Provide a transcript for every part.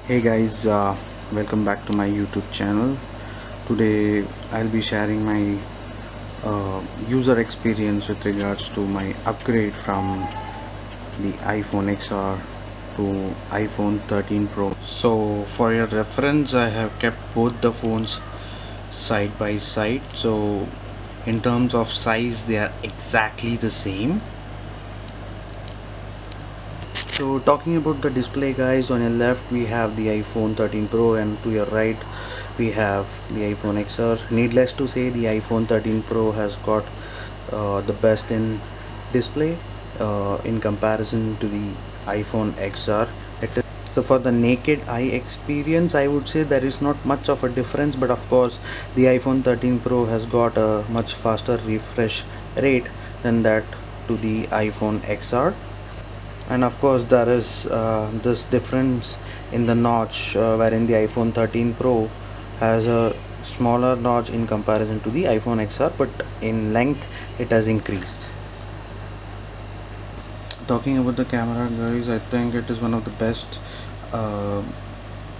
Hey guys, welcome back to my YouTube channel. Today I'll be sharing my user experience with regards to my upgrade from the iPhone XR to iPhone 13 Pro. So for your reference, I have kept both the phones side by side. So in terms of size, they are exactly the same. So talking about the display, guys, on your left we have the iPhone 13 Pro and to your right we have the iPhone XR. Needless to say, the iPhone 13 Pro has got the best in display in comparison to the iPhone XR. So for the naked eye experience, I would say there is not much of a difference, but of course the iPhone 13 Pro has got a much faster refresh rate than that to the iPhone XR. And of course there is this difference in the notch, wherein the iPhone 13 Pro has a smaller notch in comparison to the iPhone XR, but in length it has increased. Talking about the camera, guys, I think it is one of the best uh,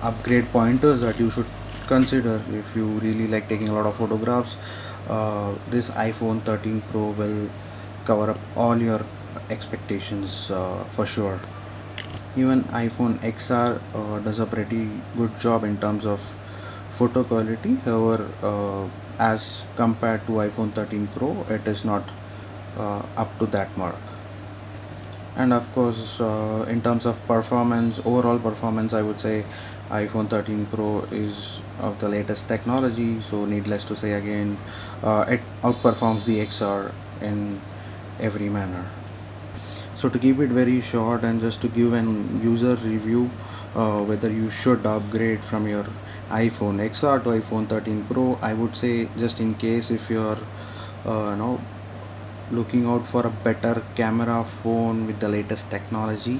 upgrade pointers that you should consider if you really like taking a lot of photographs. This iPhone 13 Pro will cover up all your expectations for sure. Even iPhone XR does a pretty good job in terms of photo quality. However, as compared to iPhone 13 Pro, it is not up to that mark. And of course, in terms of performance, overall performance, I would say iPhone 13 Pro is of the latest technology. So, needless to say, again, it outperforms the XR in every manner. So to keep it very short and just to give an user review, whether you should upgrade from your iPhone XR to iPhone 13 Pro, I would say, just in case if you're looking out for a better camera phone with the latest technology,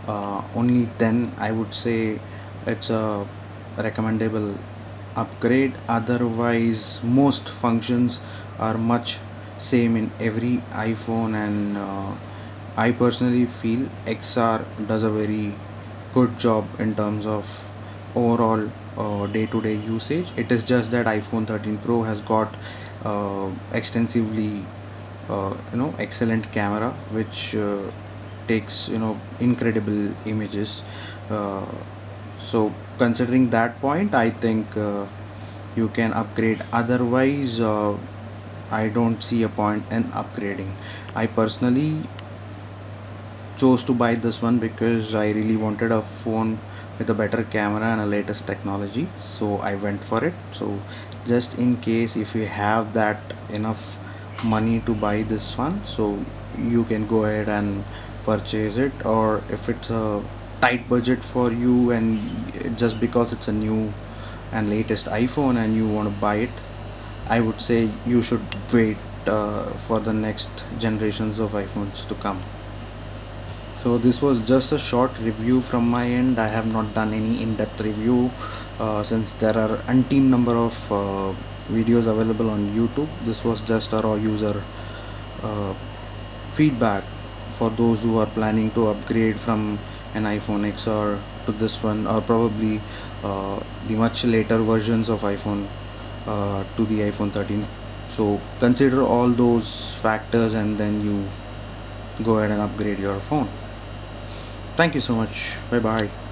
only then I would say it's a recommendable upgrade. Otherwise, most functions are much same in every iPhone, and I personally feel XR does a very good job in terms of overall day-to-day usage. It is just that iPhone 13 Pro has got extensively excellent camera, which takes incredible images. uh, so considering that point, I think you can upgrade. Otherwise, I don't see a point in upgrading. I personally chose to buy this one because I really wanted a phone with a better camera and a latest technology, so I went for it. So just in case if you have that enough money to buy this one, so you can go ahead and purchase it. Or if it's a tight budget for you and just because it's a new and latest iPhone and you want to buy it, I would say you should wait for the next generations of iPhones to come. So this was just a short review from my end. I have not done any in-depth review since there are umpteen number of videos available on YouTube. This was just a raw user uh, feedback for those who are planning to upgrade from an iPhone XR to this one, or probably the much later versions of iPhone to the iPhone 13. So consider all those factors and then you go ahead and upgrade your phone. Thank you so much. Bye bye.